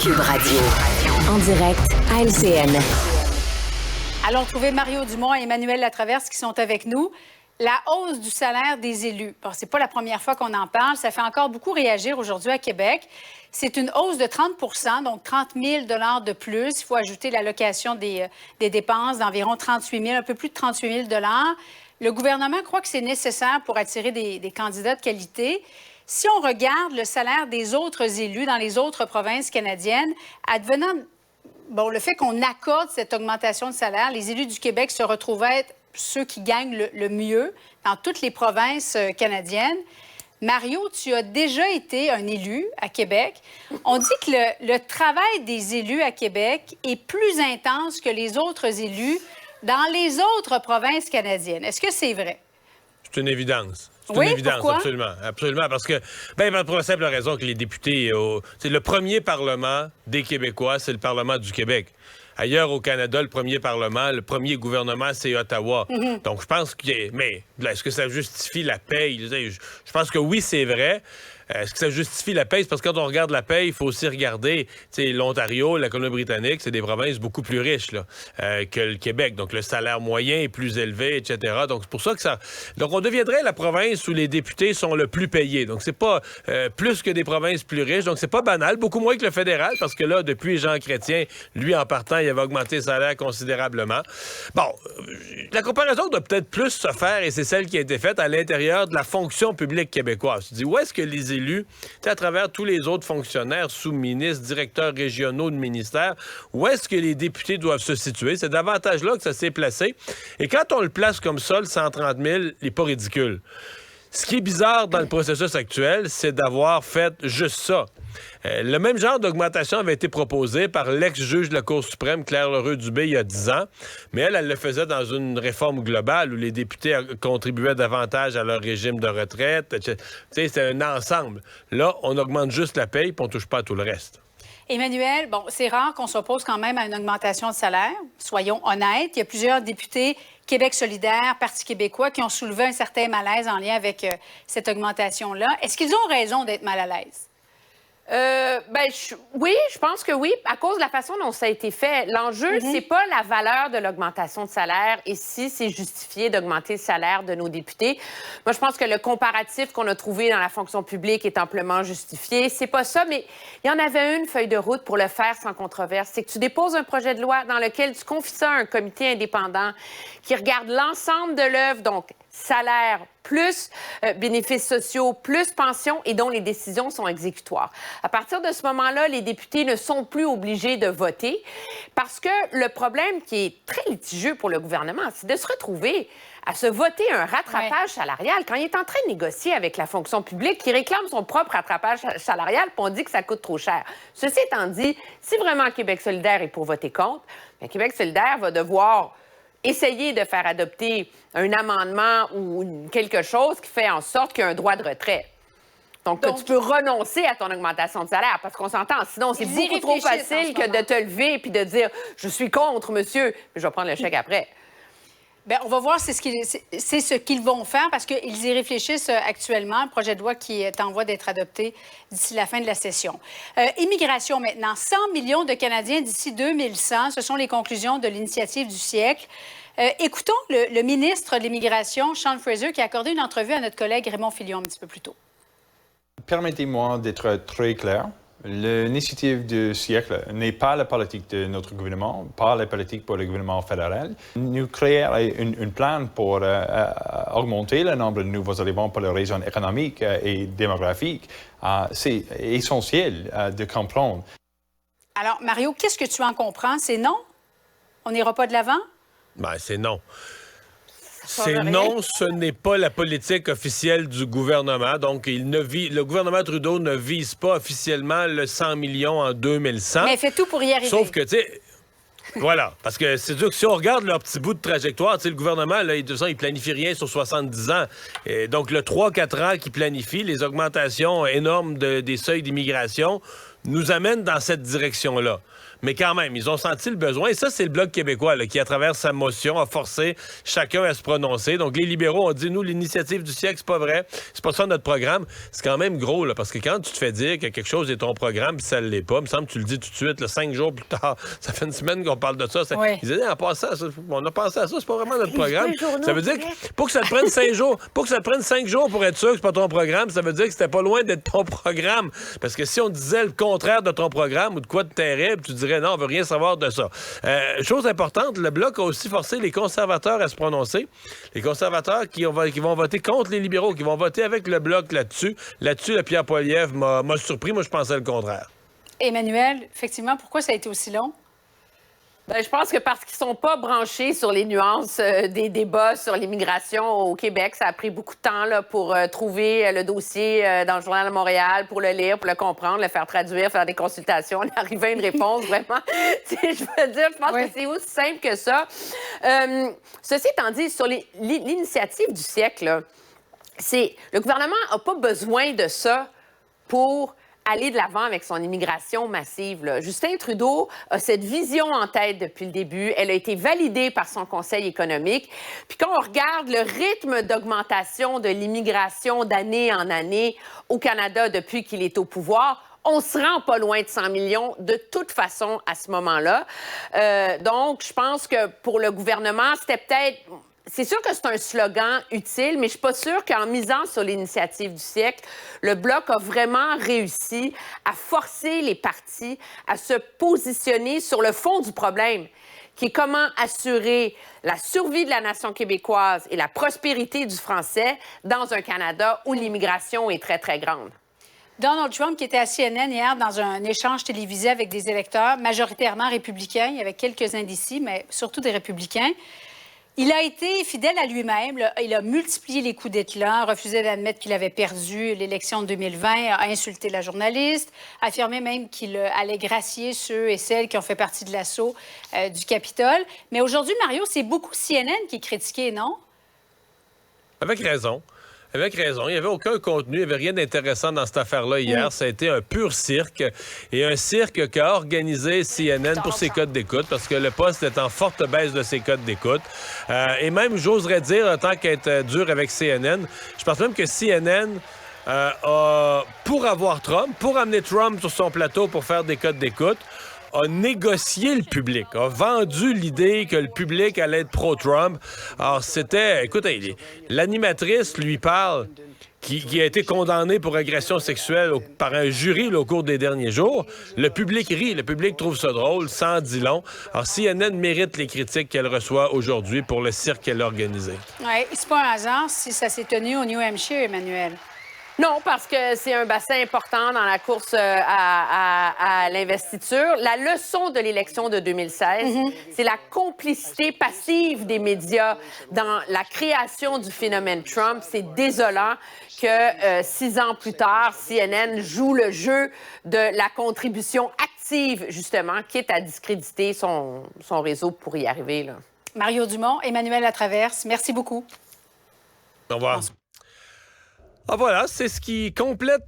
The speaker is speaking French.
Cube Radio. En direct à LCN. Allons trouver Mario Dumont et Emmanuel Latraverse qui sont avec nous. La hausse du salaire des élus. Bon, c'est pas la première fois qu'on en parle. Ça fait encore beaucoup réagir aujourd'hui à Québec. C'est une hausse de 30 donc 30 000 de plus. Il faut ajouter l'allocation des dépenses d'environ 38 000, un peu plus de 38 000 Le gouvernement croit que c'est nécessaire pour attirer des candidats de qualité. Si on regarde le salaire des autres élus dans les autres provinces canadiennes, advenant le fait qu'on accorde cette augmentation de salaire, les élus du Québec se retrouvent être ceux qui gagnent le mieux dans toutes les provinces canadiennes. Mario, tu as déjà été un élu à Québec. On dit que le travail des élus à Québec est plus intense que les autres élus dans les autres provinces canadiennes. Est-ce que c'est vrai? C'est une évidence. C'est oui, une évidence, pourquoi? absolument. Parce que, pour la simple raison que les députés, c'est le premier Parlement des Québécois, c'est le Parlement du Québec. Ailleurs au Canada, le premier Parlement, le premier gouvernement, c'est Ottawa. Donc, je pense que... Mais est-ce que ça justifie la paye? Je pense que oui, c'est vrai. Est-ce que ça justifie la paye? C'est parce que quand on regarde la paye, il faut aussi regarder l'Ontario, la Colombie-Britannique, c'est des provinces beaucoup plus riches là, que le Québec. Donc, le salaire moyen est plus élevé, etc. Donc, c'est pour ça que ça... Donc, on deviendrait la province où les députés sont le plus payés. Donc, c'est pas plus que des provinces plus riches. Donc, c'est pas banal. Beaucoup moins que le fédéral, parce que là, depuis Jean Chrétien, lui, en partant, il avait augmenté le salaire considérablement. Bon, la comparaison doit peut-être plus se faire, et c'est celle qui a été faite à l'intérieur de la fonction publique québécoise. Tu dis, où est-ce que les élus, à travers tous les autres fonctionnaires, sous-ministres, directeurs régionaux de ministères, où est-ce que les députés doivent se situer? C'est davantage là que ça s'est placé. Et quand on le place comme ça, le 130 000, il n'est pas ridicule. Ce qui est bizarre dans le processus actuel, c'est d'avoir fait juste ça. Le même genre d'augmentation avait été proposé par l'ex-juge de la Cour suprême, Claire Lheureux-Dubé, il y a 10 ans. Mais elle le faisait dans une réforme globale où les députés contribuaient davantage à leur régime de retraite. C'est un ensemble. Là, on augmente juste la paye, puis on ne touche pas à tout le reste. Emmanuel, c'est rare qu'on s'oppose quand même à une augmentation de salaire. Soyons honnêtes. Il y a plusieurs députés Québec solidaire, Parti québécois, qui ont soulevé un certain malaise en lien avec cette augmentation-là. Est-ce qu'ils ont raison d'être mal à l'aise? Oui, je pense que oui, à cause de la façon dont ça a été fait. L'enjeu, c'est pas la valeur de l'augmentation de salaire et si c'est justifié d'augmenter le salaire de nos députés. Moi, je pense que le comparatif qu'on a trouvé dans la fonction publique est amplement justifié. C'est pas ça, mais il y en avait une feuille de route pour le faire sans controverse. C'est que tu déposes un projet de loi dans lequel tu confies ça à un comité indépendant qui regarde l'ensemble de l'œuvre, donc salaire plus bénéfices sociaux, plus pension et dont les décisions sont exécutoires. À partir de ce moment-là, les députés ne sont plus obligés de voter parce que le problème qui est très litigieux pour le gouvernement, c'est de se retrouver à se voter un rattrapage salarial quand il est en train de négocier avec la fonction publique qui réclame son propre rattrapage salarial puis on dit que ça coûte trop cher. Ceci étant dit, si vraiment Québec solidaire est pour voter contre, bien, Québec solidaire va devoir essayer de faire adopter un amendement ou quelque chose qui fait en sorte qu'il y a un droit de retrait. Donc, tu peux renoncer à ton augmentation de salaire, parce qu'on s'entend. Sinon, c'est beaucoup trop facile que de te lever puis de dire « Je suis contre, monsieur, mais je vais prendre le chèque après ». Bien, on va voir c'est ce qu'ils vont faire parce qu'ils y réfléchissent actuellement. Le projet de loi qui est en voie d'être adopté d'ici la fin de la session. Immigration maintenant. 100 millions de Canadiens d'ici 2100. Ce sont les conclusions de l'initiative du siècle. Écoutons le ministre de l'Immigration, Sean Fraser, qui a accordé une entrevue à notre collègue Raymond Filion un petit peu plus tôt. Permettez-moi d'être très clair. L'initiative du siècle n'est pas la politique de notre gouvernement, pas la politique pour le gouvernement fédéral. Nous créons un plan pour augmenter le nombre de nouveaux arrivants pour les raisons économiques et démographiques. C'est essentiel de comprendre. Alors, Mario, qu'est-ce que tu en comprends? C'est non? On n'ira pas de l'avant? Ben, c'est non. C'est non, ce n'est pas la politique officielle du gouvernement. Donc, le gouvernement Trudeau ne vise pas officiellement le 100 millions en 2100. Mais il fait tout pour y arriver. Sauf que, tu sais, voilà. Parce que c'est sûr que si on regarde leur petit bout de trajectoire, tu sais, le gouvernement, là, il planifie rien sur 70 ans. Et donc, le 3-4 ans qu'il planifie, les augmentations énormes des seuils d'immigration nous amènent dans cette direction-là. mais quand même, ils ont senti le besoin. Et ça, c'est le Bloc québécois là, qui, à travers sa motion, a forcé chacun à se prononcer. Donc, les libéraux ont dit, nous, l'initiative du siècle, c'est pas vrai. C'est pas ça notre programme. C'est quand même gros, là, parce que quand tu te fais dire que quelque chose est ton programme, puis ça ne l'est pas, il me semble que tu le dis tout de suite, là, 5 jours plus tard, ça fait une semaine qu'on parle de ça. Oui. Ils disaient, on a passé à ça, c'est pas vraiment notre programme. Ça veut dire que pour que ça te prenne 5 jours, pour que ça te prenne 5 jours pour être sûr que c'est pas ton programme, ça veut dire que c'était pas loin d'être ton programme. Parce que si on disait le contraire de ton programme ou de quoi de terrible, tu dirais non, on veut rien savoir de ça. Chose importante, le Bloc a aussi forcé les conservateurs à se prononcer. Les conservateurs qui vont voter contre les libéraux, qui vont voter avec le Bloc là-dessus. Là-dessus, le Pierre Poilievre m'a surpris. Moi, je pensais le contraire. Emmanuel, effectivement, pourquoi ça a été aussi long? Ben, je pense que parce qu'ils sont pas branchés sur les nuances des débats sur l'immigration au Québec. Ça a pris beaucoup de temps là, pour trouver le dossier dans le Journal de Montréal, pour le lire, pour le comprendre, le faire traduire, faire des consultations, on arriver à une réponse, vraiment. Je veux dire, je pense que c'est aussi simple que ça. Ceci étant dit, sur l'initiative du siècle, là, le gouvernement n'a pas besoin de ça pour aller de l'avant avec son immigration massive. Là. Justin Trudeau a cette vision en tête depuis le début. Elle a été validée par son Conseil économique. Puis quand on regarde le rythme d'augmentation de l'immigration d'année en année au Canada depuis qu'il est au pouvoir, on se rend pas loin de 100 millions de toute façon à ce moment-là. Donc, je pense que pour le gouvernement, c'était peut-être... C'est sûr que c'est un slogan utile, mais je suis pas sûre qu'en misant sur l'initiative du siècle, le Bloc a vraiment réussi à forcer les partis à se positionner sur le fond du problème, qui est comment assurer la survie de la nation québécoise et la prospérité du français dans un Canada où l'immigration est très, très grande. Donald Trump, qui était à CNN hier dans un échange télévisé avec des électeurs majoritairement républicains, il y avait quelques indécis, mais surtout des républicains. Il a été fidèle à lui-même. Là. Il a multiplié les coups d'éclat, refusé d'admettre qu'il avait perdu l'élection de 2020, a insulté la journaliste, affirmé même qu'il allait gracier ceux et celles qui ont fait partie de l'assaut du Capitole. Mais aujourd'hui, Mario, c'est beaucoup CNN qui est critiqué, non? Avec raison. Avec raison. Il n'y avait aucun contenu, il n'y avait rien d'intéressant dans cette affaire-là hier. Ça a été un pur cirque. Et un cirque qu'a organisé CNN pour ses codes d'écoute, parce que le poste est en forte baisse de ses codes d'écoute. Et même, j'oserais dire, en tant qu'être dur avec CNN, je pense même que CNN pour avoir Trump, pour amener Trump sur son plateau pour faire des codes d'écoute, a négocié le public, a vendu l'idée que le public allait être pro-Trump. Alors, c'était... Écoutez, l'animatrice lui parle, qui a été condamnée pour agression sexuelle par un jury là, au cours des derniers jours. Le public rit, le public trouve ça drôle, ça en dit long. Alors, CNN mérite les critiques qu'elle reçoit aujourd'hui pour le cirque qu'elle a organisé. Oui, c'est pas un hasard si ça s'est tenu au New Hampshire, Emmanuel. Non, parce que c'est un bassin important dans la course à l'investiture. La leçon de l'élection de 2016, c'est la complicité passive des médias dans la création du phénomène Trump. C'est désolant que 6 ans plus tard, CNN joue le jeu de la contribution active, justement, quitte à discréditer son réseau pour y arriver. Là. Mario Dumont, Emmanuel Latraverse, merci beaucoup. Au revoir. Ah voilà, c'est ce qui complète